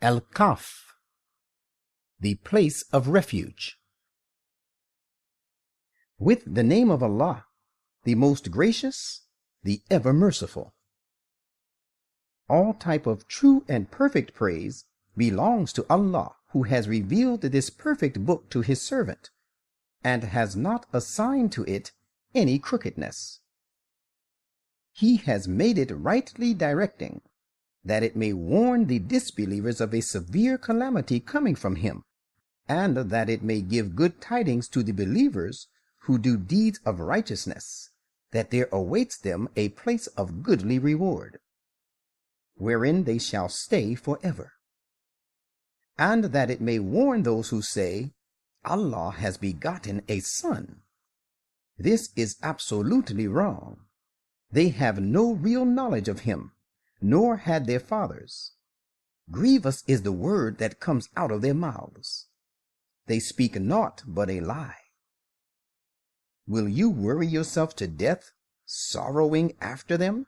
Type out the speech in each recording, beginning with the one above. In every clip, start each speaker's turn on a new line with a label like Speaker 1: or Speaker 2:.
Speaker 1: Kahf, the place of refuge. With the name of Allah, the most gracious, the ever merciful. All type of true and perfect praise belongs to Allah, who has revealed this perfect book to his servant, and has not assigned to it any crookedness. He has made it rightly directing, that it may warn the disbelievers of a severe calamity coming from him, and that it may give good tidings to the believers who do deeds of righteousness, that there awaits them a place of goodly reward, wherein they shall stay forever. And that it may warn those who say, Allah has begotten a son. This is absolutely wrong. They have no real knowledge of him, nor had their fathers. Grievous is the word that comes out of their mouths. They speak naught but a lie. Will you worry yourself to death, sorrowing after them,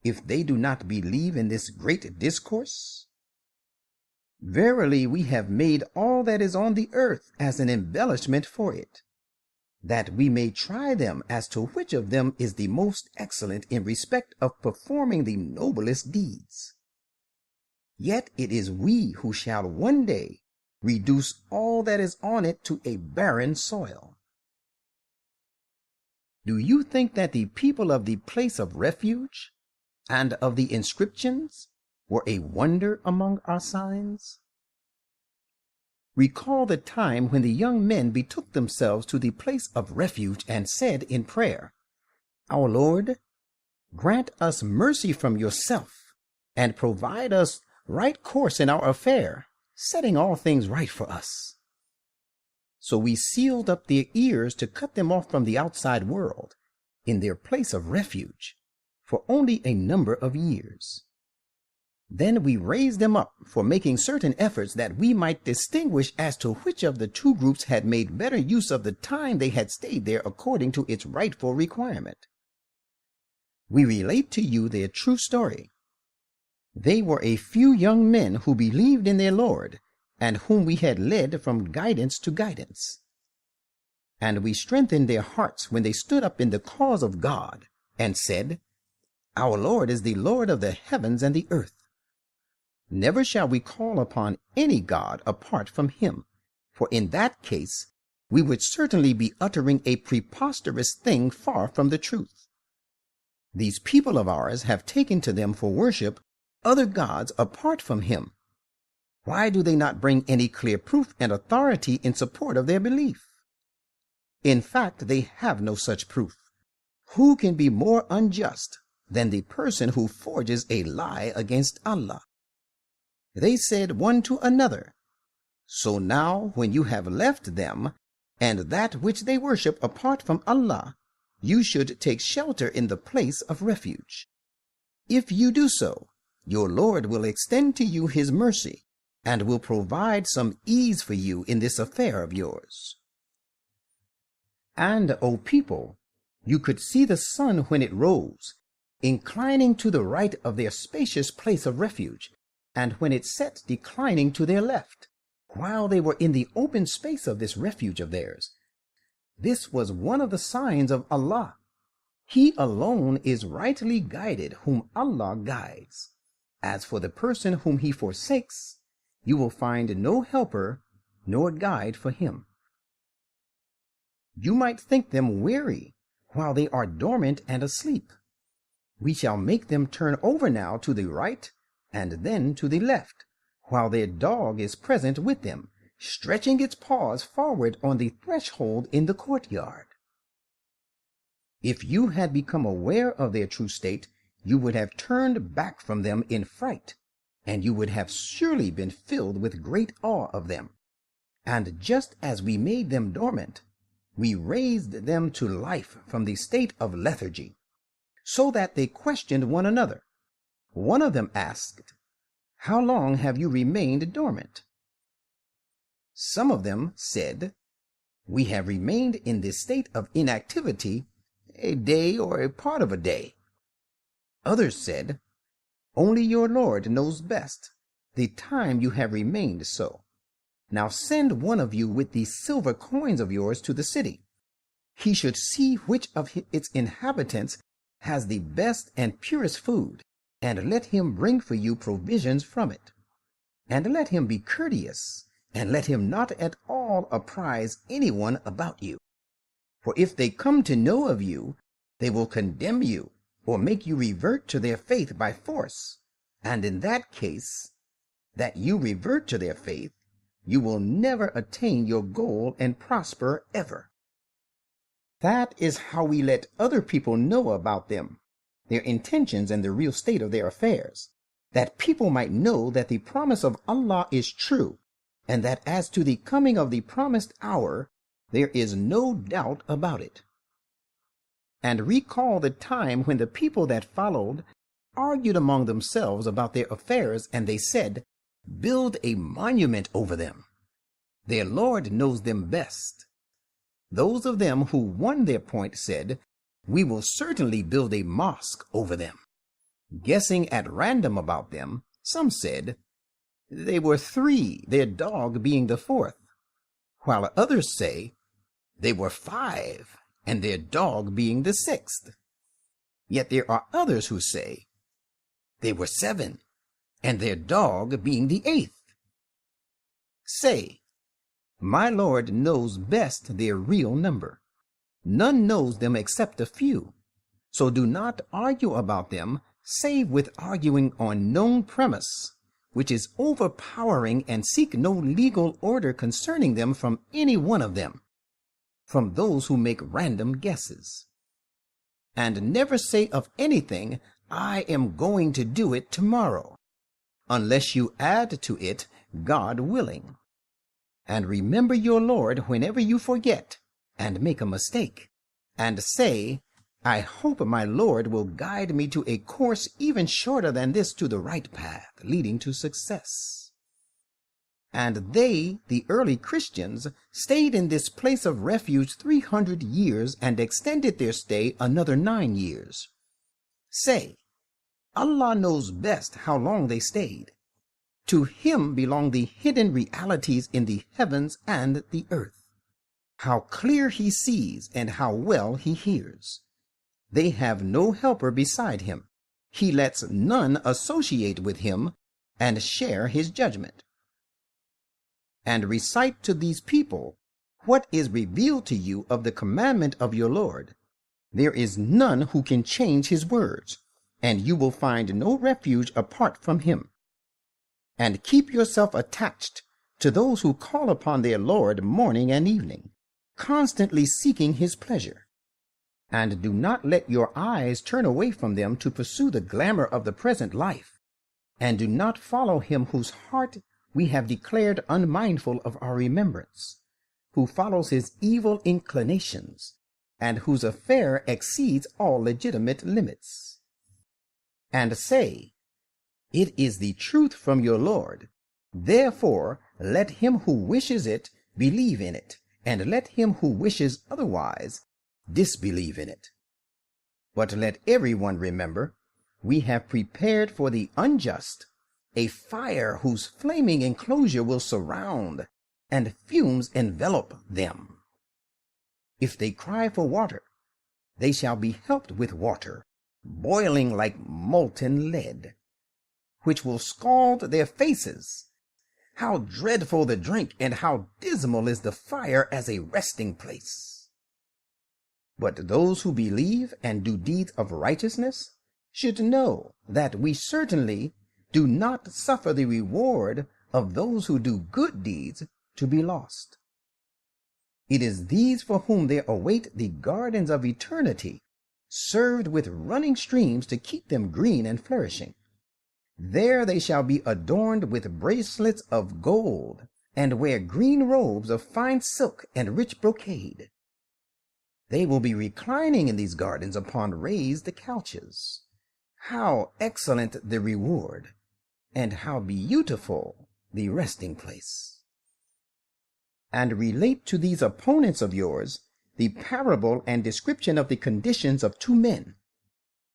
Speaker 1: if they do not believe in this great discourse? Verily, we have made all that is on the earth as an embellishment for it, that we may try them as to which of them is the most excellent in respect of performing the noblest deeds. Yet it is we who shall one day reduce all that is on it to a barren soil. Do you think that the people of the place of refuge and of the inscriptions were a wonder among our signs? Recall the time when the young men betook themselves to the place of refuge and said in prayer, Our Lord, grant us mercy from yourself, and provide us right course in our affair, setting all things right for us. So we sealed up their ears to cut them off from the outside world, in their place of refuge, for only a number of years. Then we raised them up for making certain efforts that we might distinguish as to which of the two groups had made better use of the time they had stayed there according to its rightful requirement. We relate to you their true story. They were a few young men who believed in their Lord, and whom we had led from guidance to guidance. And we strengthened their hearts when they stood up in the cause of God, and said, Our Lord is the Lord of the heavens and the earth. Never shall we call upon any god apart from him, for in that case we would certainly be uttering a preposterous thing far from the truth. These people of ours have taken to them for worship other gods apart from him. Why do they not bring any clear proof and authority in support of their belief? In fact, they have no such proof. Who can be more unjust than the person who forges a lie against Allah? They said one to another, So now when you have left them, and that which they worship apart from Allah, you should take shelter in the place of refuge. If you do so, your Lord will extend to you his mercy, and will provide some ease for you in this affair of yours. And, O people, you could see the sun when it rose, inclining to the right of their spacious place of refuge, and when it set declining to their left, while they were in the open space of this refuge of theirs. This was one of the signs of Allah. He alone is rightly guided whom Allah guides. As for the person whom he forsakes, you will find no helper nor guide for him. You might think them weary while they are dormant and asleep. We shall make them turn over now to the right and then to the left, while their dog is present with them, stretching its paws forward on the threshold in the courtyard. If you had become aware of their true state, you would have turned back from them in fright, and you would have surely been filled with great awe of them. And just as we made them dormant, we raised them to life from the state of lethargy, so that they questioned one another. One of them asked, How long have you remained dormant? Some of them said, We have remained in this state of inactivity a day or a part of a day. Others said, Only your Lord knows best, the time you have remained so. Now send one of you with these silver coins of yours to the city. He should see which of its inhabitants has the best and purest food, and let him bring for you provisions from it. And let him be courteous, and let him not at all apprise anyone about you. For if they come to know of you, they will condemn you, or make you revert to their faith by force. And in that case, that you revert to their faith, you will never attain your goal and prosper ever. That is how we let other people know about them, their intentions and the real state of their affairs, that people might know that the promise of Allah is true, and that as to the coming of the promised hour, there is no doubt about it. And recall the time when the people that followed argued among themselves about their affairs, and they said, "Build a monument over them. Their Lord knows them best." Those of them who won their point said, "We will certainly build a mosque over them." Guessing at random about them, some said, "They were 3, their dog being the 4th," while others say, "They were 5, and their dog being the 6th. Yet there are others who say, "They were 7, and their dog being the 8th. Say, my Lord knows best their real number. None knows them except a few. So do not argue about them, save with arguing on known premise, which is overpowering, and seek no legal order concerning them from any one of them, from those who make random guesses. And never say of anything, 'I am going to do it tomorrow,' unless you add to it, 'God willing.' And remember your Lord whenever you forget and make a mistake, and say, 'I hope my Lord will guide me to a course even shorter than this to the right path, leading to success.' And they, the early Christians, stayed in this place of refuge 300 years and extended their stay another 9 years. Say, Allah knows best how long they stayed. To him belong the hidden realities in the heavens and the earth. How clear he sees and how well he hears. They have no helper beside him. He lets none associate with him and share his judgment. And recite to these people what is revealed to you of the commandment of your Lord. There is none who can change his words, and you will find no refuge apart from him. And keep yourself attached to those who call upon their Lord morning and evening, constantly seeking his pleasure. And do not let your eyes turn away from them to pursue the glamour of the present life, and do not follow him whose heart we have declared unmindful of our remembrance, who follows his evil inclinations, and whose affair exceeds all legitimate limits. And say, 'It is the truth from your Lord. Therefore let him who wishes it believe in it, and let him who wishes otherwise disbelieve in it.' But let everyone remember, we have prepared for the unjust a fire whose flaming enclosure will surround, and fumes envelop them. If they cry for water, they shall be helped with water, boiling like molten lead, which will scald their faces. How dreadful the drink, and how dismal is the fire as a resting place. But those who believe and do deeds of righteousness should know that we certainly do not suffer the reward of those who do good deeds to be lost. It is these for whom there await the gardens of eternity, served with running streams to keep them green and flourishing. There they shall be adorned with bracelets of gold, and wear green robes of fine silk and rich brocade. They will be reclining in these gardens upon raised couches. How excellent the reward, and how beautiful the resting place. And relate to these opponents of yours the parable and description of the conditions of 2 men.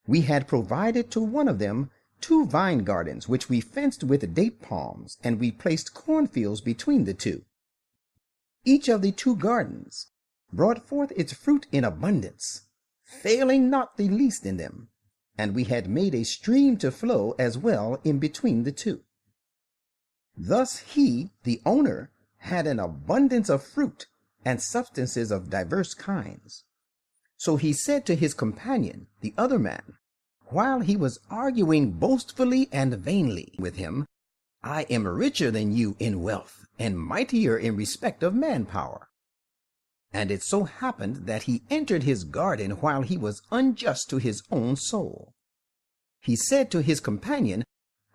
Speaker 1: We had provided to one of them 2 vine gardens which we fenced with date palms, and we placed cornfields between the 2. Each of the 2 gardens brought forth its fruit in abundance, failing not the least in them, and we had made a stream to flow as well in between the 2. Thus he, the owner, had an abundance of fruit and substances of diverse kinds. So he said to his companion, the other man, while he was arguing boastfully and vainly with him, I am richer than you in wealth, and mightier in respect of manpower. And it so happened that he entered his garden while he was unjust to his own soul. He said to his companion,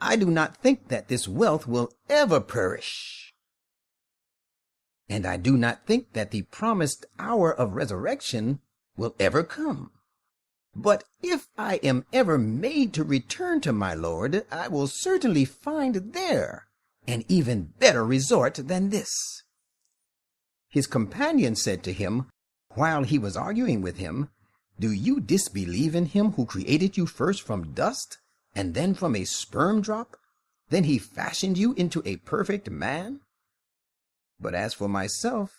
Speaker 1: I do not think that this wealth will ever perish. And I do not think that the promised hour of resurrection will ever come. But if I am ever made to return to my Lord, I will certainly find there an even better resort than this. His companion said to him, while he was arguing with him, Do you disbelieve in him who created you first from dust, and then from a sperm drop? Then he fashioned you into a perfect man? But as for myself,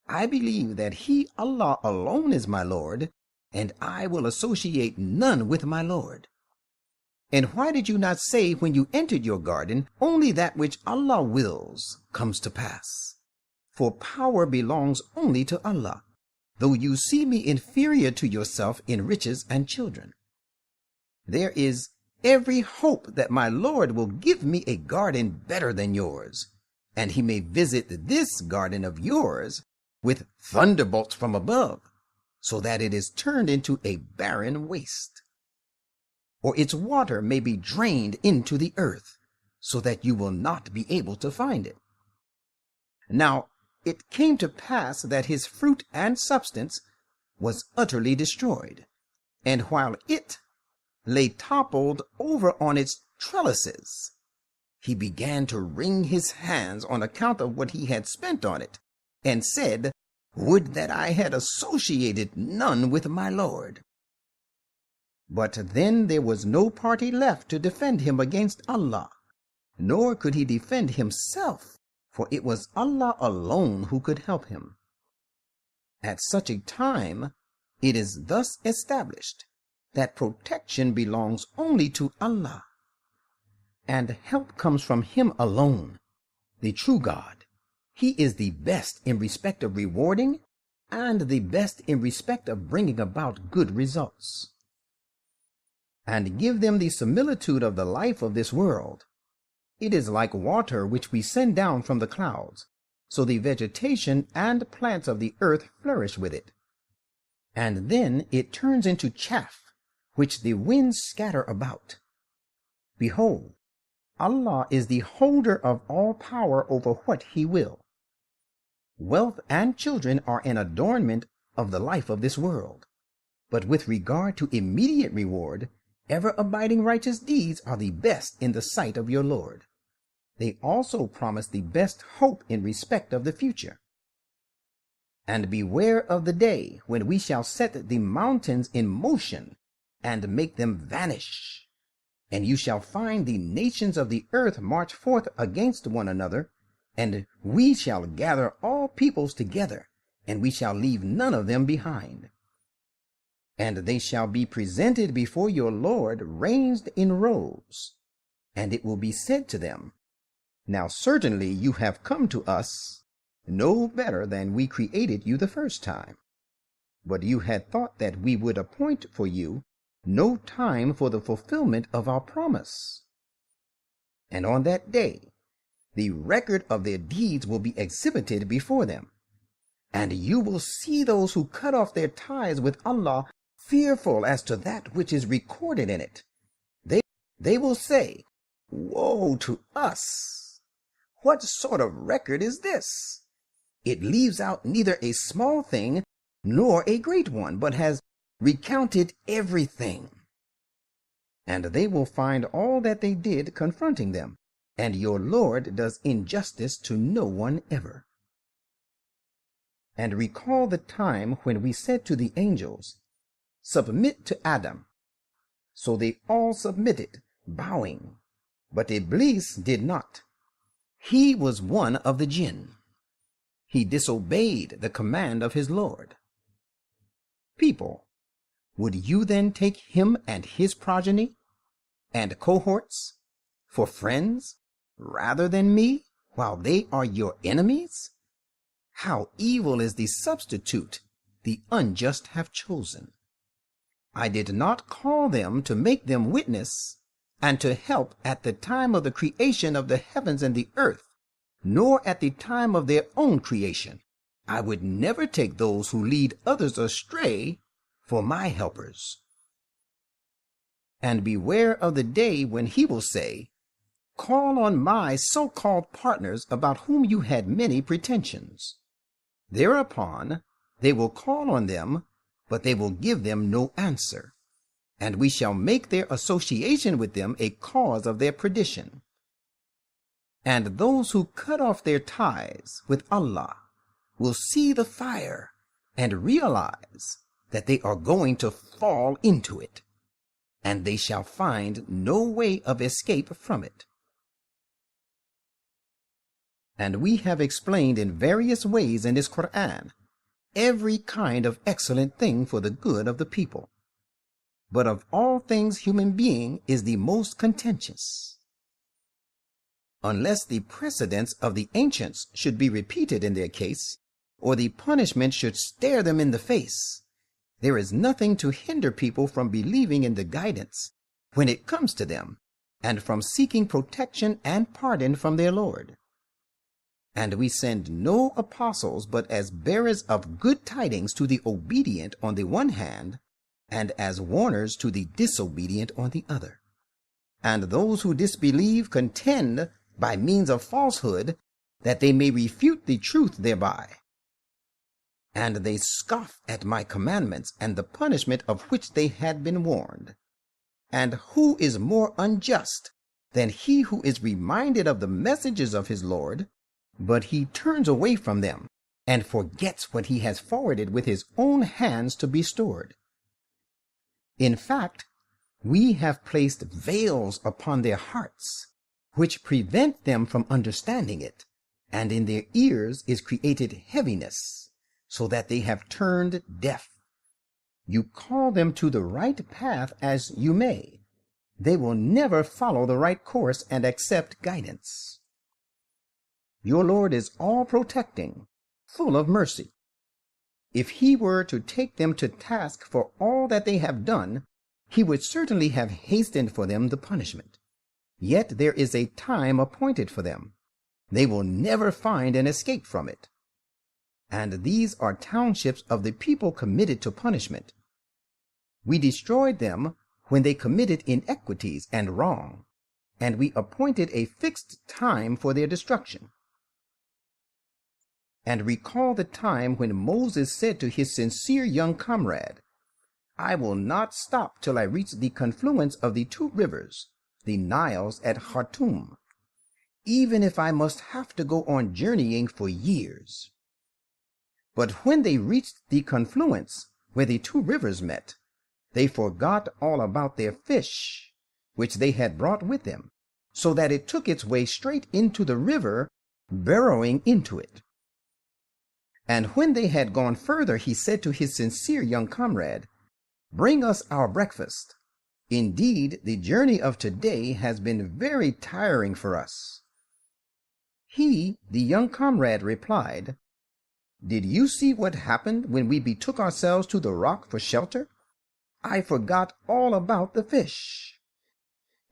Speaker 1: I believe that he, Allah alone, is my Lord, and I will associate none with my Lord. And why did you not say when you entered your garden, only that which Allah wills comes to pass? For power belongs only to Allah, though you see me inferior to yourself in riches and children. There is every hope that my Lord will give me a garden better than yours, and he may visit this garden of yours with thunderbolts from above, so that it is turned into a barren waste. Or its water may be drained into the earth, so that you will not be able to find it. Now it came to pass that his fruit and substance was utterly destroyed, and while it lay toppled over on its trellises, he began to wring his hands on account of what he had spent on it, and said, Would that I had associated none with my Lord. But then there was no party left to defend him against Allah, nor could he defend himself, for it was Allah alone who could help him. At such a time, it is thus established that protection belongs only to Allah, and help comes from him alone, the true God. He is the best in respect of rewarding, and the best in respect of bringing about good results. And give them the similitude of the life of this world. It is like water which we send down from the clouds, so the vegetation and plants of the earth flourish with it. And then it turns into chaff, which the winds scatter about. Behold, Allah is the holder of all power over what he will. Wealth and children are an adornment of the life of this world, but with regard to immediate reward, ever-abiding righteous deeds are the best in the sight of your Lord. They also promise the best hope in respect of the future. And beware of the day when we shall set the mountains in motion and make them vanish, and you shall find the nations of the earth march forth against one another, and we shall gather all peoples together, and we shall leave none of them behind. And they shall be presented before your Lord ranged in rows, and it will be said to them, Now certainly you have come to us no better than we created you the first time. But you had thought that we would appoint for you no time for the fulfillment of our promise. And on that day, the record of their deeds will be exhibited before them, and you will see those who cut off their ties with Allah fearful as to that which is recorded in it. They will say, Woe to us! What sort of record is this? It leaves out neither a small thing nor a great one, but has recounted everything. And they will find all that they did confronting them, and your Lord does injustice to no one ever. And recall the time when we said to the angels, Submit to Adam. So they all submitted, bowing. But Iblis did not. He was one of the jinn. He disobeyed the command of his Lord. People, would you then take him and his progeny and cohorts for friends rather than me, while they are your enemies? How evil is the substitute the unjust have chosen. I did not call them to make them witness and to help at the time of the creation of the heavens and the earth, nor at the time of their own creation. I would never take those who lead others astray for my helpers. And beware of the day when he will say, call on my so-called partners about whom you had many pretensions. Thereupon they will call on them, but they will give them no answer, and we shall make their association with them a cause of their perdition. And those who cut off their ties with Allah will see the fire and realize that they are going to fall into it, and they shall find no way of escape from it. And we have explained in various ways in this Quran every kind of excellent thing for the good of the people. But of all things, human being is the most contentious. Unless the precedents of the ancients should be repeated in their case, or the punishment should stare them in the face, there is nothing to hinder people from believing in the guidance when it comes to them, and from seeking protection and pardon from their Lord. And we send no apostles but as bearers of good tidings to the obedient on the one hand, and as warners to the disobedient on the other. And those who disbelieve contend by means of falsehood, that they may refute the truth thereby. And they scoff at my commandments and the punishment of which they had been warned. And who is more unjust than he who is reminded of the messages of his Lord, but he turns away from them and forgets what he has forwarded with his own hands to be stored? In fact, we have placed veils upon their hearts, which prevent them from understanding it, and in their ears is created heaviness, so that they have turned deaf. You call them to the right path as you may. They will never follow the right course and accept guidance. Your Lord is all-protecting, full of mercy. If he were to take them to task for all that they have done, he would certainly have hastened for them the punishment. Yet there is a time appointed for them. They will never find an escape from it. And these are townships of the people committed to punishment. We destroyed them when they committed inequities and wrong, and we appointed a fixed time for their destruction. And recall the time when Moses said to his sincere young comrade, I will not stop till I reach the confluence of the two rivers, the Niles at Khartoum, even if I must have to go on journeying for years. But when they reached the confluence where the two rivers met, they forgot all about their fish, which they had brought with them, so that it took its way straight into the river, burrowing into it. And when they had gone further, he said to his sincere young comrade, Bring us our breakfast. Indeed, the journey of today has been very tiring for us. He, the young comrade, replied, Did you see what happened when we betook ourselves to the rock for shelter? I forgot all about the fish.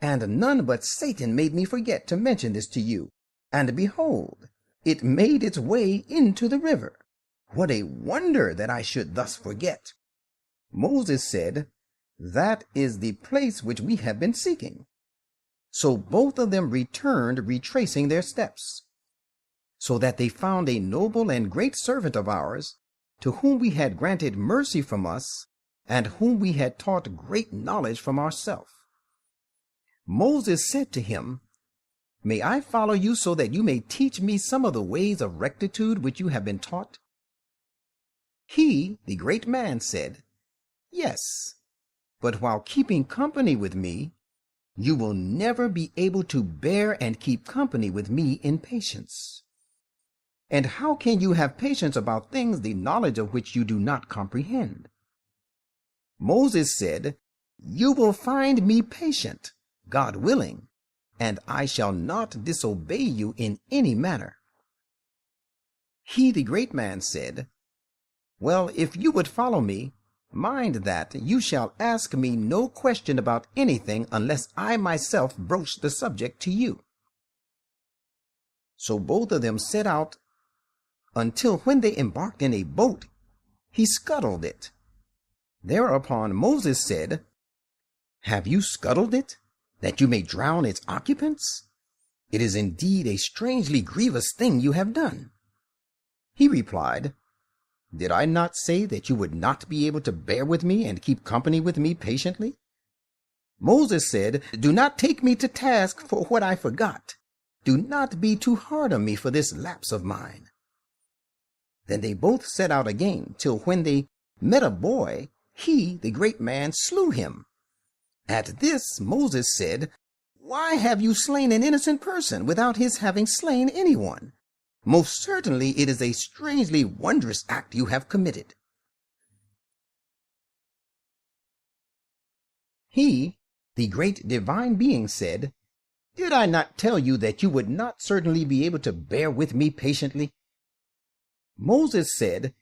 Speaker 1: And none but Satan made me forget to mention this to you. And behold, it made its way into the river. What a wonder that I should thus forget. Moses said, That is the place which we have been seeking. So both of them returned, retracing their steps, so that they found a noble and great servant of ours, to whom we had granted mercy from us, and whom we had taught great knowledge from ourselves. Moses said to him, May I follow you so that you may teach me some of the ways of rectitude which you have been taught? He, the great man, said, Yes, but while keeping company with me, you will never be able to bear and keep company with me in patience. And how can you have patience about things the knowledge of which you do not comprehend? Moses said, You will find me patient, God willing, and I shall not disobey you in any manner. He, the great man, said, Well, if you would follow me, mind that you shall ask me no question about anything unless I myself broach the subject to you. So both of them set out until when they embarked in a boat, he scuttled it. Thereupon Moses said, Have you scuttled it, that you may drown its occupants? It is indeed a strangely grievous thing you have done. He replied, Did I not say that you would not be able to bear with me and keep company with me patiently? Moses said, Do not take me to task for what I forgot. Do not be too hard on me for this lapse of mine. Then they both set out again, till when they met a boy, he, the great man, slew him. At this Moses said, Why have you slain an innocent person without his having slain anyone? Most certainly it is a strangely wondrous act you have committed. He, the great divine being, said, Did I not tell you that you would not certainly be able to bear with me patiently? Moses said,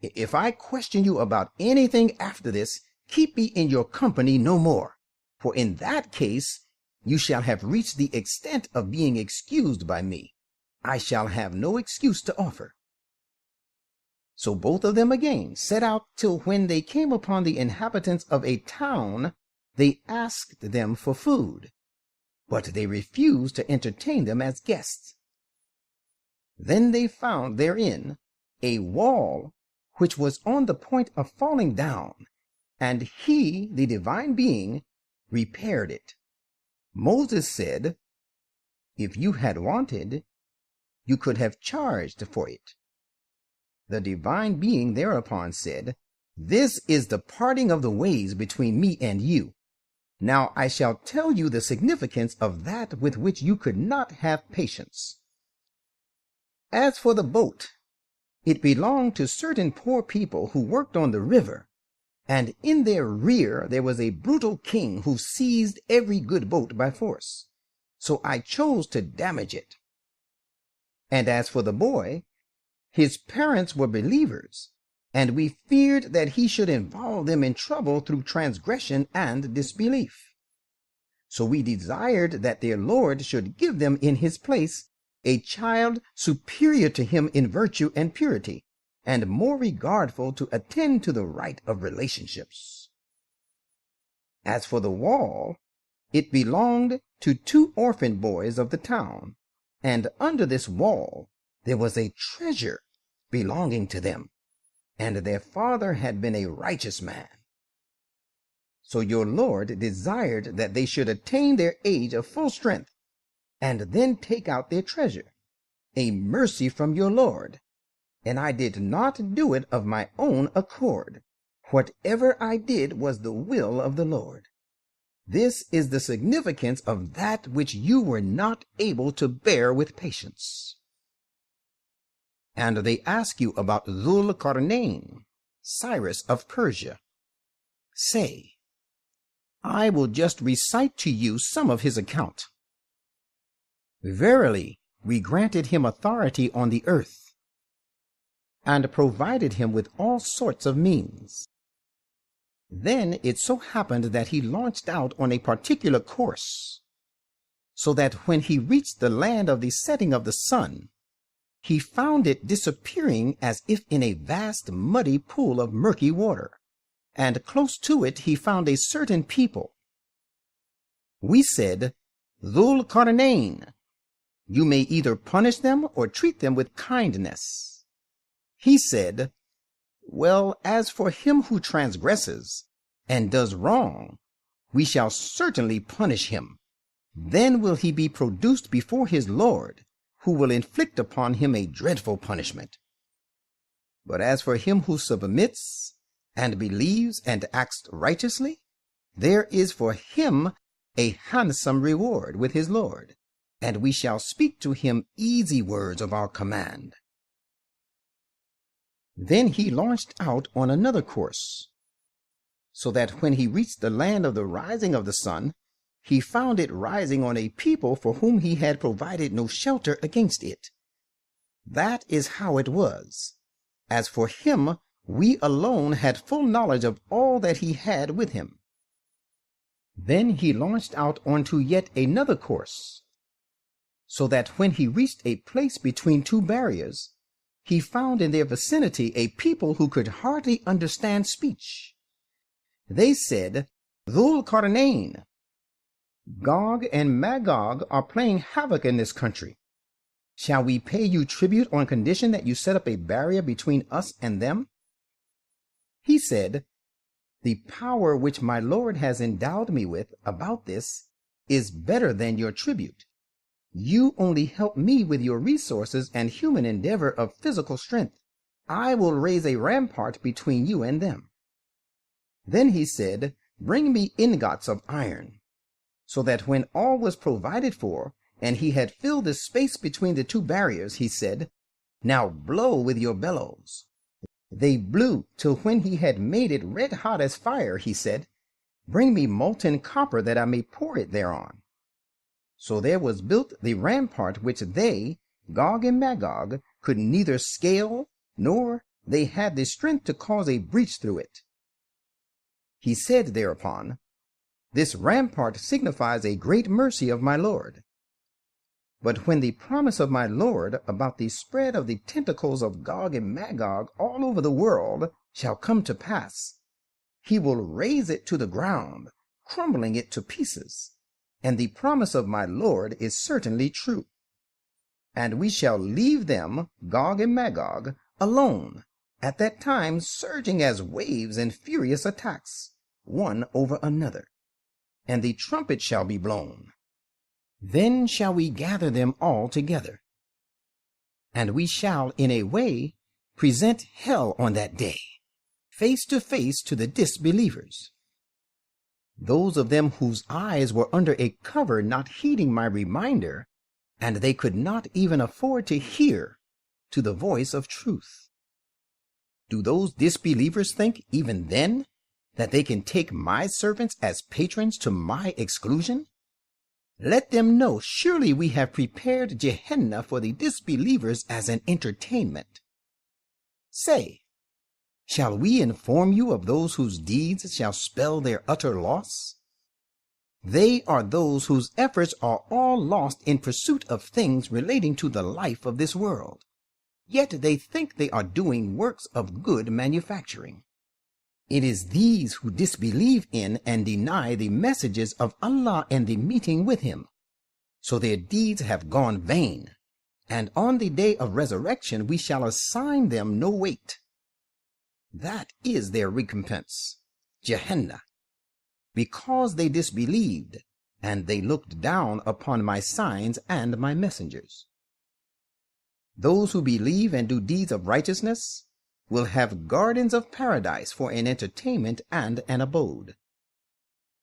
Speaker 1: If I question you about anything after this, keep me in your company no more, for in that case you shall have reached the extent of being excused by me. I shall have no excuse to offer. So both of them again set out till when they came upon the inhabitants of a town, they asked them for food, but they refused to entertain them as guests. Then they found therein a wall which was on the point of falling down, and he, the divine being, repaired it. Moses said, If you had wanted, you could have charged for it. The divine being thereupon said, This is the parting of the ways between me and you. Now I shall tell you the significance of that with which you could not have patience. As for the boat, it belonged to certain poor people who worked on the river, and in their rear there was a brutal king who seized every good boat by force. So I chose to damage it. And as for the boy, his parents were believers, and we feared that he should involve them in trouble through transgression and disbelief. So we desired that their Lord should give them in his place a child superior to him in virtue and purity, and more regardful to attend to the right of relationships. As for the wall, it belonged to 2 orphan boys of the town, and under this wall there was a treasure belonging to them, and their father had been a righteous man. So your Lord desired that they should attain their age of full strength, and then take out their treasure, a mercy from your Lord. And I did not do it of my own accord. Whatever I did was the will of the Lord. This is the significance of that which you were not able to bear with patience. And they ask you about Dhul-Qarnayn, Cyrus of Persia. Say, I will just recite to you some of his account. Verily, we granted him authority on the earth, and provided him with all sorts of means. Then it so happened that he launched out on a particular course, so that when he reached the land of the setting of the sun, he found it disappearing as if in a vast muddy pool of murky water, and close to it he found a certain people. We said, Dhul-Qarnayn, you may either punish them or treat them with kindness. He said, Well, as for him who transgresses and does wrong, we shall certainly punish him. Then will he be produced before his Lord, who will inflict upon him a dreadful punishment. But as for him who submits and believes and acts righteously, there is for him a handsome reward with his Lord, and we shall speak to him easy words of our command. Then he launched out on another course, so that when he reached the land of the rising of the sun, he found it rising on a people for whom he had provided no shelter against it. That is how it was. As for him, we alone had full knowledge of all that he had with him. Then he launched out onto yet another course, so that when he reached a place between two barriers, he found in their vicinity a people who could hardly understand speech. They said, "Dhul Qarnayn, Gog and Magog are playing havoc in this country. Shall we pay you tribute on condition that you set up a barrier between us and them?" He said, "The power which my Lord has endowed me with about this is better than your tribute. You only help me with your resources and human endeavor of physical strength. I will raise a rampart between you and them." Then he said, "Bring me ingots of iron," so that when all was provided for, and he had filled the space between the two barriers, he said, "Now blow with your bellows." They blew till when he had made it red hot as fire, he said, "Bring me molten copper that I may pour it thereon." So there was built the rampart which they, Gog and Magog, could neither scale, nor they had the strength to cause a breach through it. He said thereupon, "This rampart signifies a great mercy of my Lord. But when the promise of my Lord about the spread of the tentacles of Gog and Magog all over the world shall come to pass, he will raze it to the ground, crumbling it to pieces. And the promise of my Lord is certainly true. And we shall leave them, Gog and Magog, alone, at that time surging as waves in furious attacks, one over another. And the trumpet shall be blown. Then shall we gather them all together. And we shall, in a way, present hell on that day, face to face to the disbelievers. Those of them whose eyes were under a cover not heeding my reminder, and they could not even afford to hear to the voice of truth. Do those disbelievers think, even then, that they can take my servants as patrons to my exclusion? Let them know, surely we have prepared Gehenna for the disbelievers as an entertainment. Say, shall we inform you of those whose deeds shall spell their utter loss? They are those whose efforts are all lost in pursuit of things relating to the life of this world. Yet they think they are doing works of good manufacturing. It is these who disbelieve in and deny the messages of Allah and the meeting with him. So their deeds have gone vain, and on the day of resurrection we shall assign them no weight. That is their recompense, Gehenna, because they disbelieved, and they looked down upon my signs and my messengers. Those who believe and do deeds of righteousness will have gardens of paradise for an entertainment and an abode,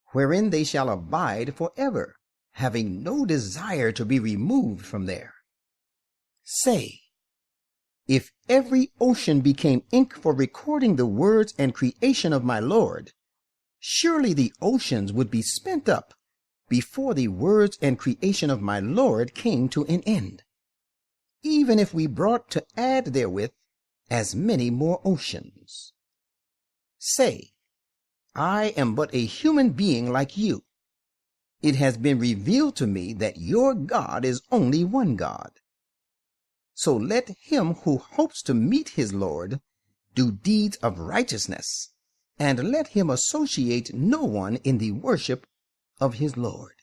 Speaker 1: wherein they shall abide forever, having no desire to be removed from there. Say, if every ocean became ink for recording the words and creation of my Lord, surely the oceans would be spent up before the words and creation of my Lord came to an end, even if we brought to add therewith as many more oceans. Say, I am but a human being like you. It has been revealed to me that your God is only one God. So let him who hopes to meet his Lord do deeds of righteousness, and let him associate no one in the worship of his Lord.